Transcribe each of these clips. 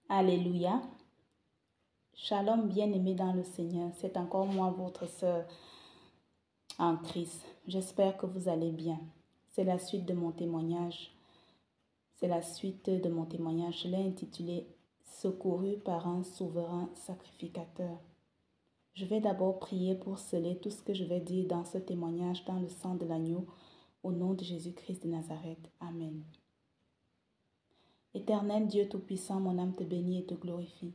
Alléluia. Shalom bien-aimés dans le Seigneur. C'est encore moi, votre sœur en Christ. J'espère que vous allez bien. C'est la suite de mon témoignage. Je l'ai intitulé « Secouru par un souverain sacrificateur ». Je vais d'abord prier pour sceller tout ce que je vais dire dans ce témoignage dans le sang de l'agneau, au nom de Jésus-Christ de Nazareth. Amen. Éternel Dieu Tout-Puissant, mon âme te bénit et te glorifie.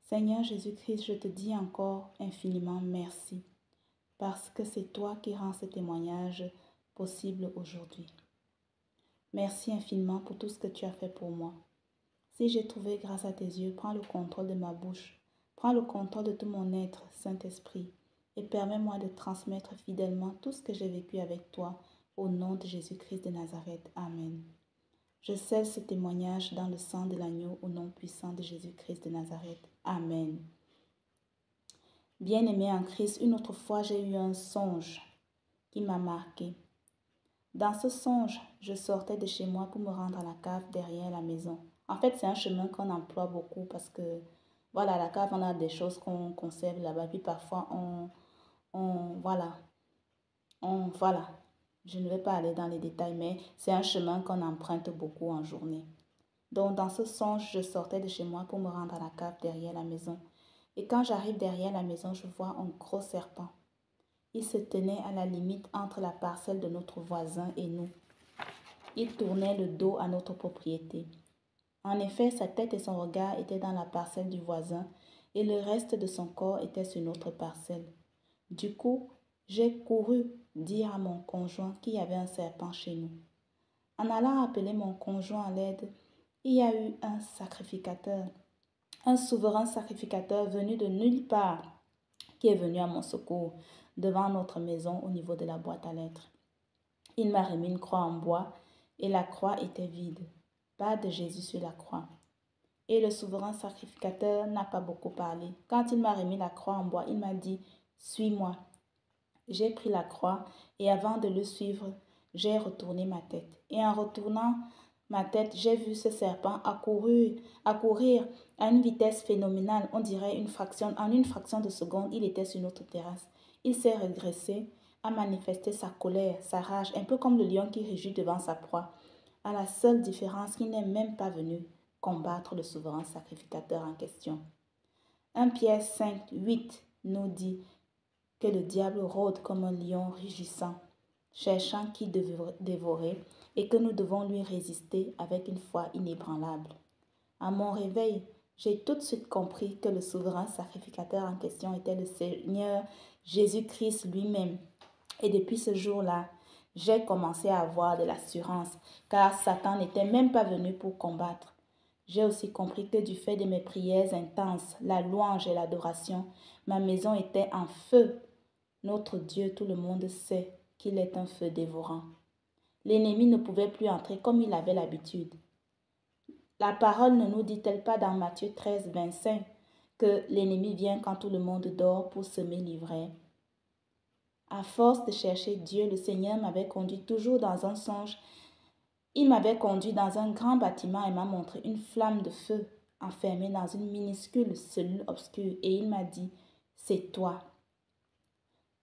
Seigneur Jésus-Christ, je te dis encore infiniment merci, parce que c'est toi qui rends ce témoignage possible aujourd'hui. Merci infiniment pour tout ce que tu as fait pour moi. Si j'ai trouvé grâce à tes yeux, prends le contrôle de ma bouche, prends le contrôle de tout mon être, Saint-Esprit, et permets-moi de transmettre fidèlement tout ce que j'ai vécu avec toi, au nom de Jésus-Christ de Nazareth. Amen. Je scelle ce témoignage dans le sang de l'agneau, au nom puissant de Jésus-Christ de Nazareth. Amen. Bien-aimé en Christ, une autre fois, j'ai eu un songe qui m'a marqué. Dans ce songe, je sortais de chez moi pour me rendre à la cave derrière la maison. En fait, c'est un chemin qu'on emploie beaucoup parce que, voilà, à la cave, on a des choses qu'on conserve là-bas. Puis parfois, voilà. Je ne vais pas aller dans les détails, mais c'est un chemin qu'on emprunte beaucoup en journée. Donc, dans ce songe, je sortais de chez moi pour me rendre à la cave derrière la maison. Et quand j'arrive derrière la maison, je vois un gros serpent. Il se tenait à la limite entre la parcelle de notre voisin et nous. Il tournait le dos à notre propriété. En effet, sa tête et son regard étaient dans la parcelle du voisin et le reste de son corps était sur notre parcelle. Du coup, j'ai couru dire à mon conjoint qu'il y avait un serpent chez nous. En allant appeler mon conjoint à l'aide, il y a eu un sacrificateur, un souverain sacrificateur venu de nulle part qui est venu à mon secours devant notre maison au niveau de la boîte à lettres. Il m'a remis une croix en bois et la croix était vide. Pas de Jésus sur la croix. Et le souverain sacrificateur n'a pas beaucoup parlé. Quand il m'a remis la croix en bois, il m'a dit « Suis-moi ». J'ai pris la croix et avant de le suivre, j'ai retourné ma tête. Et en retournant ma tête, j'ai vu ce serpent accourir à une vitesse phénoménale. On dirait en une fraction de seconde, il était sur notre terrasse. Il s'est redressé, a manifesté sa colère, sa rage, un peu comme le lion qui rugit devant sa proie. À la seule différence qu'il n'est même pas venu combattre le souverain sacrificateur en question. 1 Pierre 5, 8 nous dit que le diable rôde comme un lion rugissant, cherchant qui dévorer, et que nous devons lui résister avec une foi inébranlable. À mon réveil, j'ai tout de suite compris que le souverain sacrificateur en question était le Seigneur Jésus-Christ lui-même. Et depuis ce jour-là, j'ai commencé à avoir de l'assurance, car Satan n'était même pas venu pour combattre. J'ai aussi compris que du fait de mes prières intenses, la louange et l'adoration, ma maison était en feu. Notre Dieu, tout le monde sait qu'il est un feu dévorant. L'ennemi ne pouvait plus entrer comme il avait l'habitude. La parole ne nous dit-elle pas dans Matthieu 13, 25 que l'ennemi vient quand tout le monde dort pour semer l'ivraie? À force de chercher Dieu, le Seigneur m'avait conduit toujours dans un songe. Il m'avait conduit dans un grand bâtiment et m'a montré une flamme de feu enfermée dans une minuscule cellule obscure et il m'a dit « C'est toi ».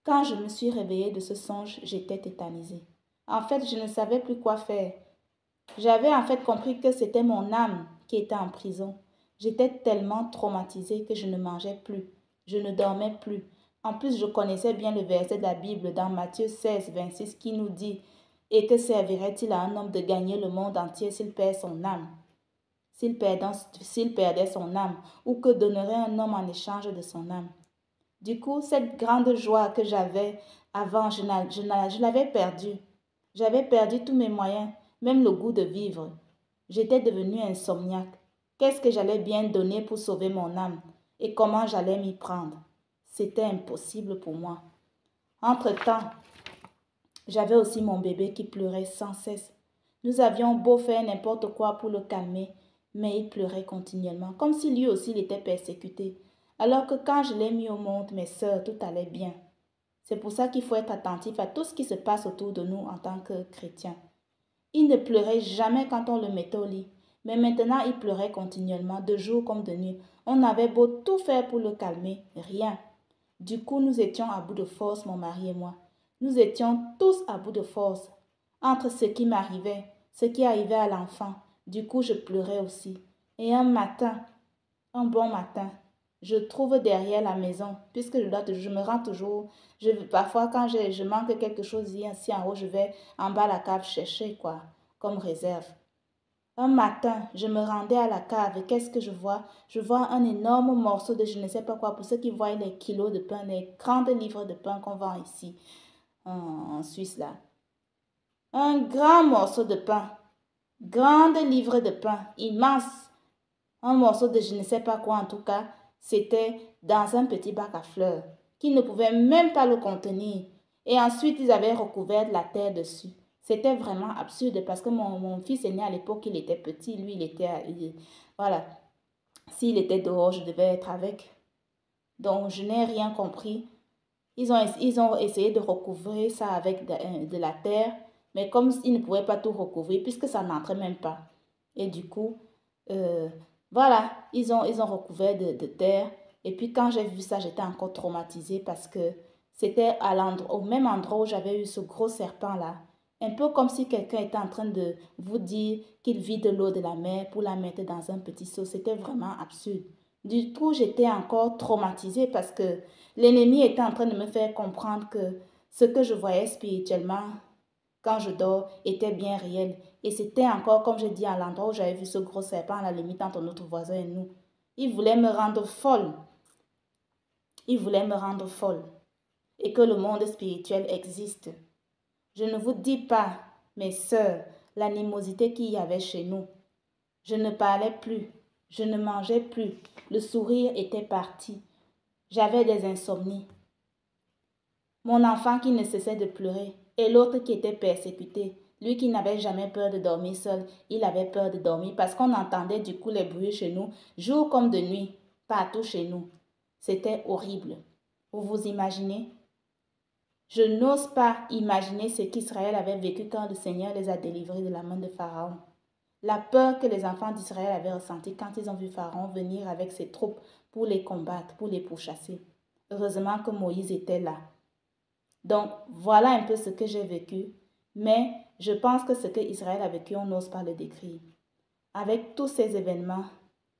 Quand je me suis réveillée de ce songe, j'étais tétanisée. En fait, je ne savais plus quoi faire. J'avais en fait compris que c'était mon âme qui était en prison. J'étais tellement traumatisée que je ne mangeais plus, je ne dormais plus. En plus, je connaissais bien le verset de la Bible dans Matthieu 16, 26 qui nous dit « Et que servirait-il à un homme de gagner le monde entier s'il perd son âme, s'il perdait son âme, ou que donnerait un homme en échange de son âme ?» Du coup, cette grande joie que j'avais avant, je l'avais perdue. J'avais perdu tous mes moyens, même le goût de vivre. J'étais devenue insomniaque. Qu'est-ce que j'allais bien donner pour sauver mon âme et comment j'allais m'y prendre? C'était impossible pour moi. Entre-temps, j'avais aussi mon bébé qui pleurait sans cesse. Nous avions beau faire n'importe quoi pour le calmer, mais il pleurait continuellement, comme si lui aussi il était persécuté. Alors que quand je l'ai mis au monde, mes sœurs, tout allait bien. C'est pour ça qu'il faut être attentif à tout ce qui se passe autour de nous en tant que chrétiens. Il ne pleurait jamais quand on le mettait au lit, Mais maintenant, il pleurait continuellement, de jour comme de nuit. On avait beau tout faire pour le calmer, rien. Du coup, nous étions à bout de force, mon mari et moi. Nous étions tous à bout de force. Entre ce qui m'arrivait, ce qui arrivait à l'enfant, du coup, je pleurais aussi. Et un matin, un bon matin, je trouve derrière la maison, puisque je me rends toujours, parfois quand je manque quelque chose ici en haut, je vais en bas à la cave chercher quoi, comme réserve. Un matin, je me rendais à la cave et qu'est-ce que je vois? Je vois un énorme morceau de je ne sais pas quoi, pour ceux qui voient les kilos de pain, les grandes livres de pain qu'on vend ici en Suisse là. Un grand morceau de pain, grande livre de pain, immense. Un morceau de je ne sais pas quoi en tout cas, c'était dans un petit bac à fleurs qui ne pouvait même pas le contenir. Et ensuite, ils avaient recouvert de la terre dessus. C'était vraiment absurde parce que mon fils aîné à l'époque, il était petit, lui, voilà. S'il était dehors, je devais être avec. Donc, je n'ai rien compris. Ils ont essayé de recouvrir ça avec de la terre, mais comme ils ne pouvaient pas tout recouvrir puisque ça n'entrait même pas. Et du coup, voilà, ils ont recouvert de terre. Et puis quand j'ai vu ça, j'étais encore traumatisée parce que c'était au même endroit où j'avais eu ce gros serpent-là. Un peu comme si quelqu'un était en train de vous dire qu'il vide l'eau de la mer pour la mettre dans un petit seau. C'était vraiment absurde. Du coup, j'étais encore traumatisée parce que l'ennemi était en train de me faire comprendre que ce que je voyais spirituellement quand je dors était bien réel. Et c'était encore, comme je dis, à l'endroit où j'avais vu ce gros serpent à la limite entre notre voisin et nous. Il voulait me rendre folle. Il voulait me rendre folle. Et que le monde spirituel existe. Je ne vous dis pas, mes sœurs, l'animosité qu'il y avait chez nous. Je ne parlais plus. Je ne mangeais plus. Le sourire était parti. J'avais des insomnies. Mon enfant qui ne cessait de pleurer et l'autre qui était persécuté. Lui qui n'avait jamais peur de dormir seul, il avait peur de dormir parce qu'on entendait du coup les bruits chez nous, jour comme de nuit, partout chez nous. C'était horrible. Vous vous imaginez? Je n'ose pas imaginer ce qu'Israël avait vécu quand le Seigneur les a délivrés de la main de Pharaon. La peur que les enfants d'Israël avaient ressentie quand ils ont vu Pharaon venir avec ses troupes pour les combattre, pour les pourchasser. Heureusement que Moïse était là. Donc, voilà un peu ce que j'ai vécu, mais je pense que ce que Israël a vécu, on n'ose pas le décrire. Avec tous ces événements,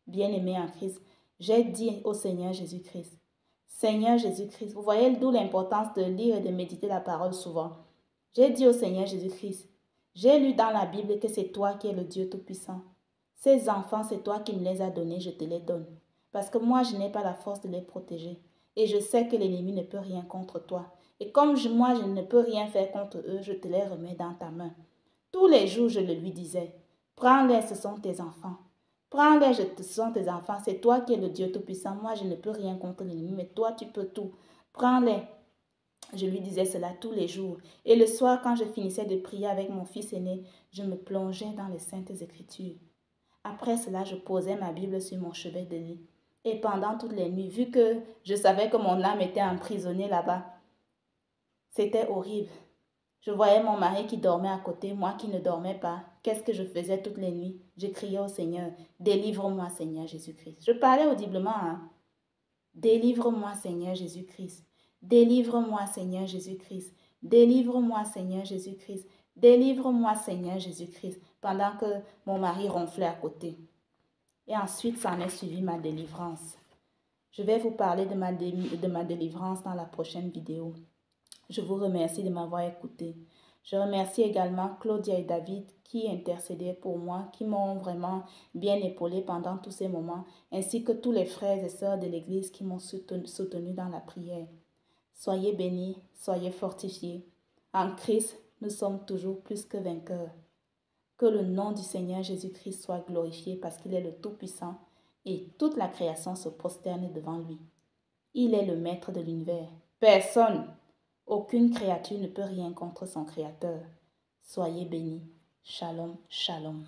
bien-aimés en Christ, j'ai dit au Seigneur Jésus-Christ, Seigneur Jésus-Christ, vous voyez d'où l'importance de lire et de méditer la parole souvent. J'ai dit au Seigneur Jésus-Christ, j'ai lu dans la Bible que c'est toi qui es le Dieu Tout-Puissant. Ces enfants, c'est toi qui me les as donnés, je te les donne. Parce que moi, je n'ai pas la force de les protéger. Et je sais que l'ennemi ne peut rien contre toi. Et comme moi, je ne peux rien faire contre eux, je te les remets dans ta main. Tous les jours, je le lui disais, prends-les, ce sont tes enfants. Prends-les, ce sont tes enfants. C'est toi qui es le Dieu Tout-Puissant. Moi, je ne peux rien contre l'ennemi, mais toi, tu peux tout. Prends-les. Je lui disais cela tous les jours. Et le soir, quand je finissais de prier avec mon fils aîné, je me plongeais dans les Saintes Écritures. Après cela, je posais ma Bible sur mon chevet de lit. Et pendant toutes les nuits, vu que je savais que mon âme était emprisonnée là-bas, c'était horrible. Je voyais mon mari qui dormait à côté, moi qui ne dormais pas. Qu'est-ce que je faisais toutes les nuits? Je criais au Seigneur, délivre-moi Seigneur Jésus-Christ. Je parlais audiblement, hein? Délivre-moi Seigneur Jésus-Christ. Délivre-moi Seigneur Jésus-Christ. Délivre-moi Seigneur Jésus-Christ. Délivre-moi Seigneur Jésus-Christ. Pendant que mon mari ronflait à côté. Et ensuite, ça en est suivi ma délivrance. Je vais vous parler de ma délivrance dans la prochaine vidéo. Je vous remercie de m'avoir écouté. Je remercie également Claudia et David qui intercédaient pour moi, qui m'ont vraiment bien épaulé pendant tous ces moments, ainsi que tous les frères et sœurs de l'Église qui m'ont soutenu dans la prière. Soyez bénis, soyez fortifiés. En Christ, nous sommes toujours plus que vainqueurs. Que le nom du Seigneur Jésus-Christ soit glorifié parce qu'il est le Tout-Puissant et toute la création se prosterne devant lui. Il est le maître de l'univers. Personne, aucune créature ne peut rien contre son Créateur. Soyez bénis. Shalom, shalom.